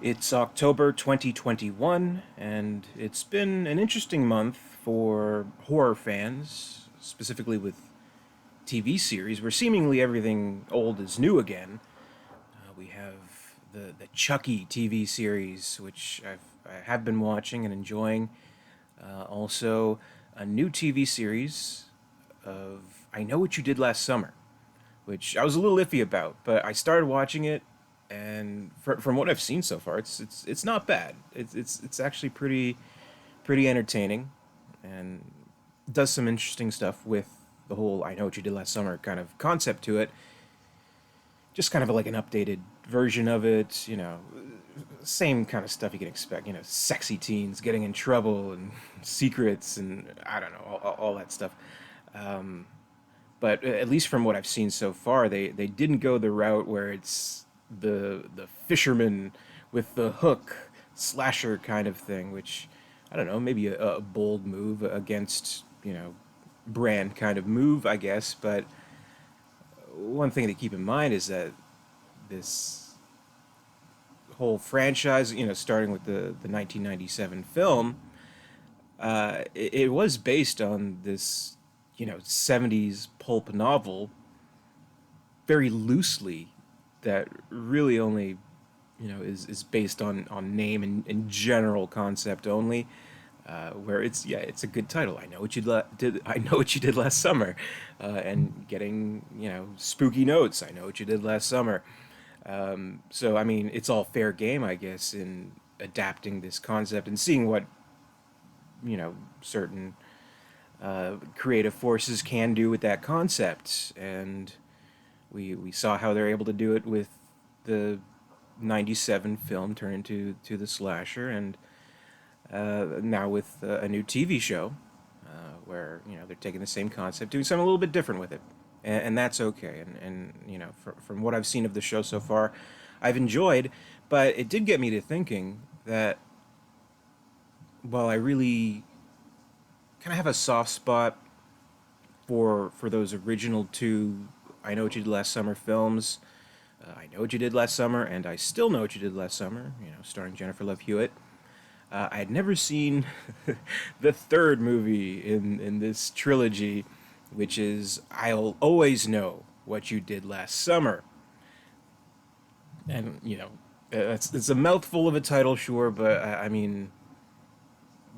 It's October 2021, and it's been an interesting month for horror fans, specifically with TV series, where seemingly everything old is new again. We have the Chucky TV series, which I have been watching and enjoying. Also, a new TV series of I Know What You Did Last Summer, which I was a little iffy about, but I started watching it, and from what I've seen so far, it's not bad. It's actually pretty entertaining, and does some interesting stuff with the whole "I Know What You Did Last Summer" kind of concept to it. Just kind of like an updated version of it, same kind of stuff you can expect. Sexy teens getting in trouble and secrets and I don't know all that stuff. Um, but at least from what I've seen so far, they didn't go the route where it's the fisherman with the hook slasher kind of thing, which I don't know, maybe a bold move against brand kind of move, I guess. But one thing to keep in mind is that this whole franchise, starting with the 1997 film, it was based on this 70s pulp novel very loosely that really only is based on name and general concept only. Where it's a good title. I know what you did last summer, and getting spooky notes. I know what you did last summer. So I mean, it's all fair game, I guess, in adapting this concept and seeing what certain creative forces can do with that concept. And we saw how they're able to do it with the 97 film turn into to the slasher, and now with a new TV show where they're taking the same concept, doing something a little bit different with it, and that's okay. And from what I've seen of the show so far, I've enjoyed, but it did get me to thinking that while I really kind of have a soft spot for those original two I Know What You Did Last Summer films. I Know What You Did Last Summer, and I Still Know What You Did Last Summer, starring Jennifer Love Hewitt. I had never seen the third movie in this trilogy, which is I'll Always Know What You Did Last Summer. And, it's a mouthful of a title, sure, but I mean,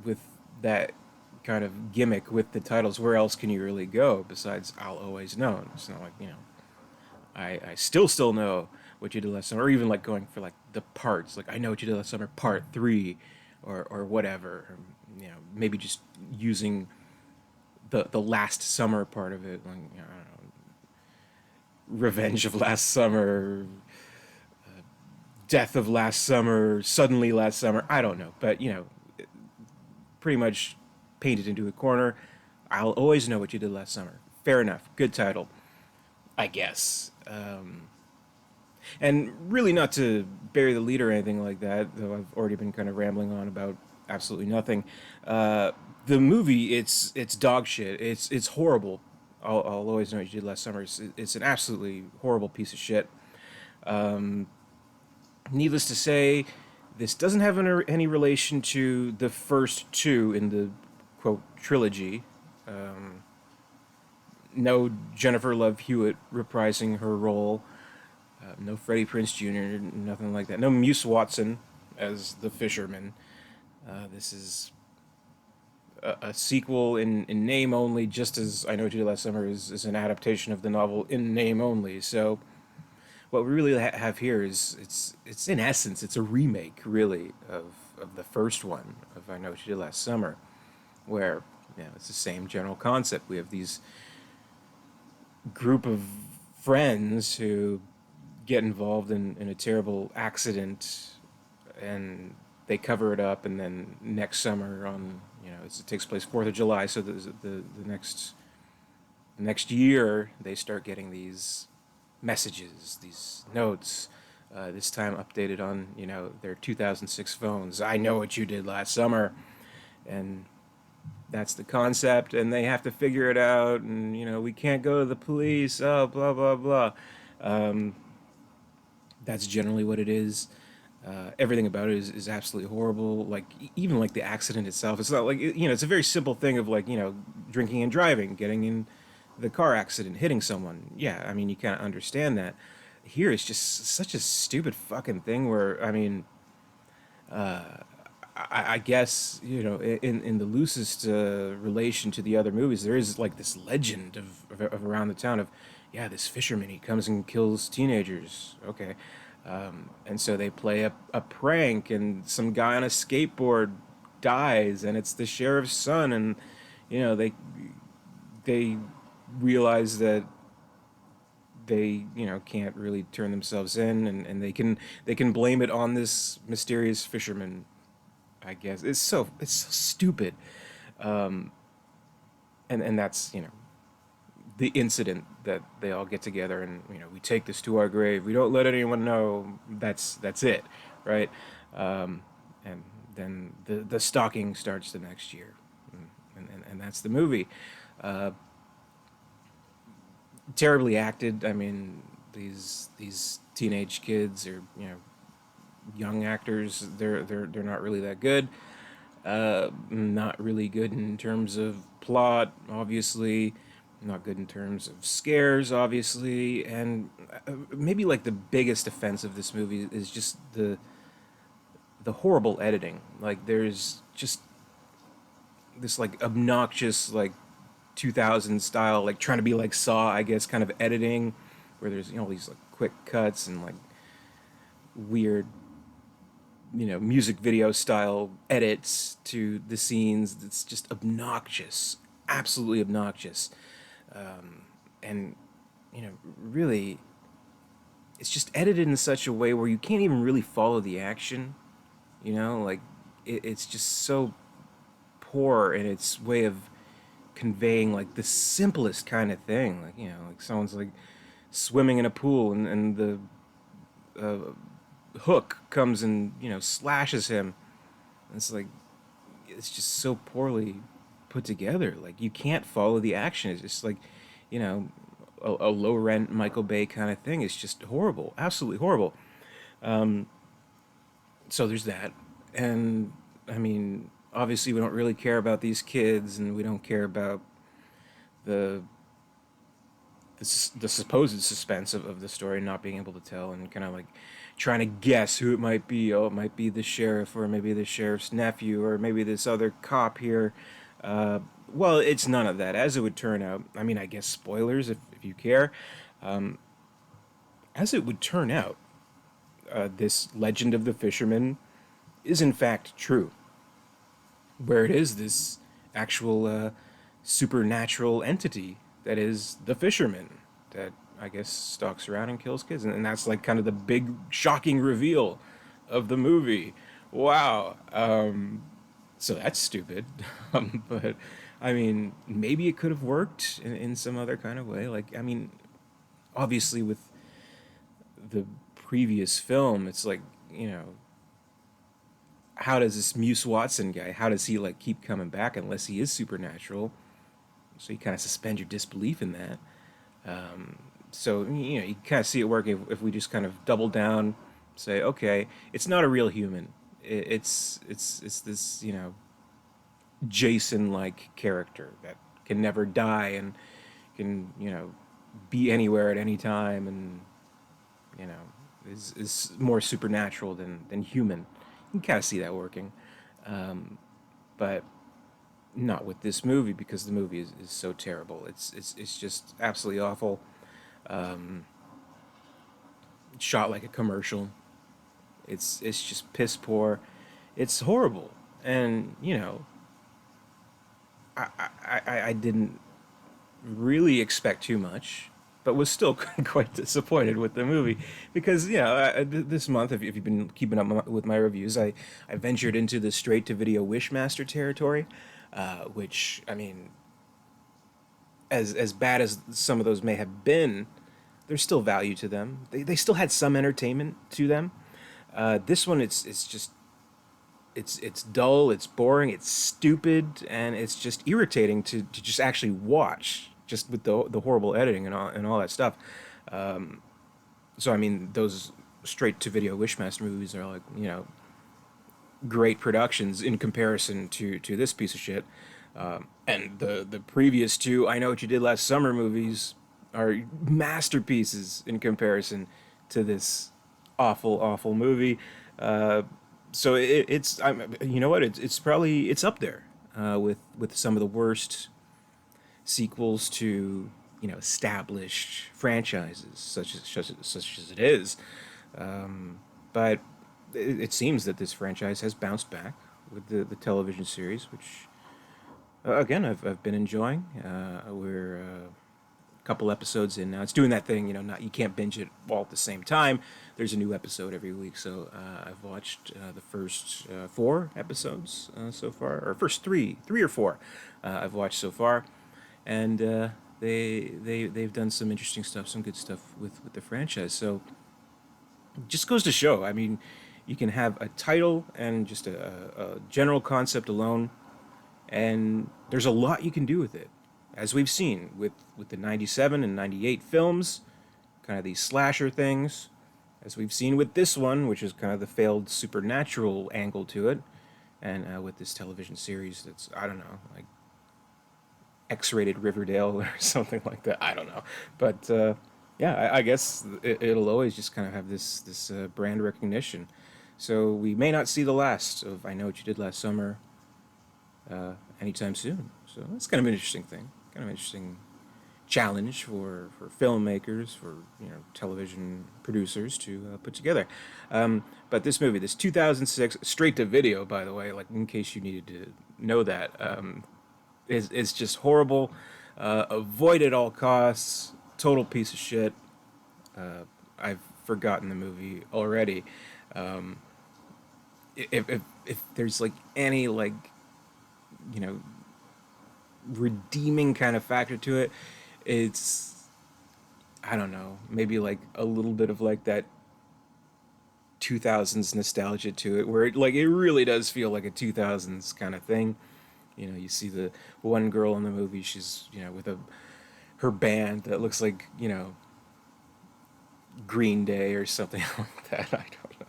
with that kind of gimmick with the titles, where else can you really go besides I'll Always Know? It's not like, I still know what you did last summer, or even like going for like the parts, like I know what you did last summer, part three, or whatever. Or, maybe just using the last summer part of it, like I don't know, Revenge of Last Summer, Death of Last Summer, Suddenly Last Summer. I don't know, but pretty much painted into a corner. I'll always know what you did last summer. Fair enough. Good title, I guess. And really, not to bury the lead or anything like that, though I've already been kind of rambling on about absolutely nothing. The movie, it's dog shit. It's horrible. I'll always know what you did last summer. It's an absolutely horrible piece of shit. Needless to say, this doesn't have any relation to the first two in the quote trilogy. No Jennifer Love Hewitt reprising her role. No Freddie Prinze Jr., nothing like that. No Muse Watson as the fisherman. This is a sequel in name only, just as I Know What You Did Last Summer is an adaptation of the novel in name only. So what we really have here is it's in essence it's a remake really of the first one of I Know What You Did Last Summer, where it's the same general concept. We have these group of friends who get involved in a terrible accident, and they cover it up, and then next summer on it takes place 4th of July, so the next year they start getting these messages, these notes, this time updated on their 2006 phones. I know what you did last summer, and that's the concept, and they have to figure it out, and we can't go to the police. Oh, blah blah blah. That's generally what it is. Everything about it is absolutely horrible. Like even like the accident itself, it's not like it's a very simple thing of like drinking and driving, getting in the car accident, hitting someone. Yeah, I mean you kind of understand that. Here it's just such a stupid fucking thing where I mean I guess in the loosest relation to the other movies, there is like this legend of around the town of, yeah, this fisherman, he comes and kills teenagers. Okay, and so they play a prank, and some guy on a skateboard dies, and it's the sheriff's son, and they realize that they can't really turn themselves in, and they can blame it on this mysterious fisherman. I guess it's so stupid, and that's the incident that they all get together and we take this to our grave. We don't let anyone know. That's it, right? Um, and then the stalking starts the next year, and that's the movie. Uh, Terribly acted. I mean, these teenage kids are young actors. They're not really that good. Not really good in terms of plot, obviously. Not good in terms of scares, obviously. And maybe like the biggest offense of this movie is just the horrible editing. Like there's just this like obnoxious like 2000 style like trying to be like Saw, I guess, kind of editing where there's these like quick cuts and like weird music video style edits to the scenes. It's just obnoxious, absolutely obnoxious. And really, it's just edited in such a way where you can't even really follow the action. Like it's just so poor in its way of conveying like the simplest kind of thing. Like like someone's like swimming in a pool, and the hook comes and slashes him. It's like it's just so poorly put together. Like you can't follow the action. It's just like you know a low rent Michael Bay kind of thing. It's just horrible, absolutely horrible. So there's that, and I mean, obviously we don't really care about these kids, and we don't care about the the supposed suspense of the story, not being able to tell, and kind of like trying to guess who it might be. Oh, it might be the sheriff, or maybe the sheriff's nephew, or maybe this other cop here. Uh, well, it's none of that, as it would turn out. I mean, I guess spoilers if you care. As it would turn out, this legend of the fisherman is in fact true, where it is this actual supernatural entity that is the fisherman that I guess stalks around and kills kids, and that's like kind of the big shocking reveal of the movie. Wow. So that's stupid, but I mean, maybe it could have worked in some other kind of way. Like, I mean, obviously with the previous film, it's like how does this Muse Watson guy? How does he like keep coming back unless he is supernatural? So you kind of suspend your disbelief in that. So you kind of see it work if we just kind of double down, say, okay, it's not a real human. It's this Jason like character that can never die and can be anywhere at any time, and you know is more supernatural than human. You can kind of see that working, but not with this movie because the movie is so terrible. It's just absolutely awful. Shot like a commercial. It's just piss poor. It's horrible, and I didn't really expect too much, but was still quite disappointed with the movie because this month, if you've been keeping up with my reviews, I ventured into the straight to video Wishmaster territory, which I mean, as bad as some of those may have been, there's still value to them. They still had some entertainment to them. This one, it's just it's dull, it's boring, it's stupid, and it's just irritating to just actually watch, just with the horrible editing and all that stuff. So I mean, those straight-to-video Wishmaster movies are like, great productions in comparison to this piece of shit. And the previous two I Know What You Did Last Summer movies are masterpieces in comparison to this awful movie. Uh, so you know what, it's probably it's up there with some of the worst sequels to established franchises such as it is. But it seems that this franchise has bounced back with the television series, which again I've been enjoying. We're a couple episodes in now. It's doing that thing, not you can't binge it all at the same time. There's a new episode every week, so I've watched the first 4 episodes so far, or first three or four I've watched so far, and they've done some interesting stuff, some good stuff with the franchise. So just goes to show. I mean, you can have a title and just a general concept alone, and there's a lot you can do with it, as we've seen with the '97 and '98 films, kind of these slasher things, as we've seen with this one, which is kind of the failed supernatural angle to it, and with this television series that's, I don't know, like X-rated Riverdale or something like that. I don't know, but yeah, I guess it'll always just kind of have this brand recognition. So we may not see the last of I Know What You Did Last Summer anytime soon. So that's kind of an interesting thing, kind of interesting challenge for filmmakers, for television producers to put together. But this movie, this 2006 straight to video, by the way, like in case you needed to know that, is just horrible. Avoid at all costs. Total piece of shit. I've forgotten the movie already. If there's like any like you know redeeming kind of factor to it, it's, I don't know, maybe like a little bit of like that 2000s nostalgia to it, where it really does feel like a 2000s kind of thing. You see the one girl in the movie, she's with her band that looks like Green Day or something like that. I don't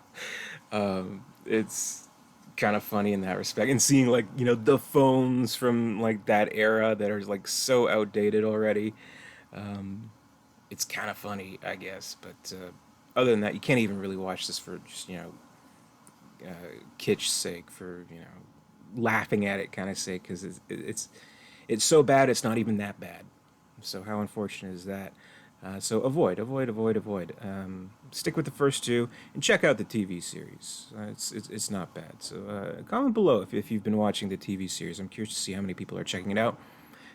know. It's kind of funny in that respect, and seeing like the phones from like that era that are like so outdated already. It's kind of funny, I guess, but other than that, you can't even really watch this for just kitsch's sake, for laughing at it kind of sake, because it's so bad it's not even that bad. So how unfortunate is that? So avoid. Stick with the first two and check out the TV series. It's not bad. So comment below if you've been watching the TV series. I'm curious to see how many people are checking it out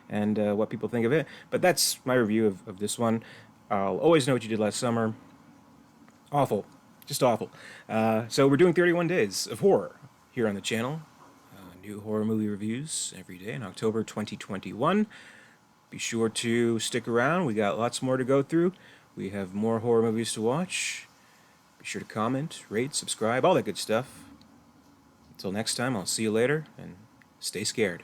and what people think of it. But that's my review of this one. I'll always Know What You Did Last Summer. Awful, just awful. So we're doing 31 days of horror here on the channel. New horror movie reviews every day in October 2021. Be sure to stick around. We got lots more to go through. We have more horror movies to watch. Be sure to comment, rate, subscribe, all that good stuff. Until next time, I'll see you later, and stay scared.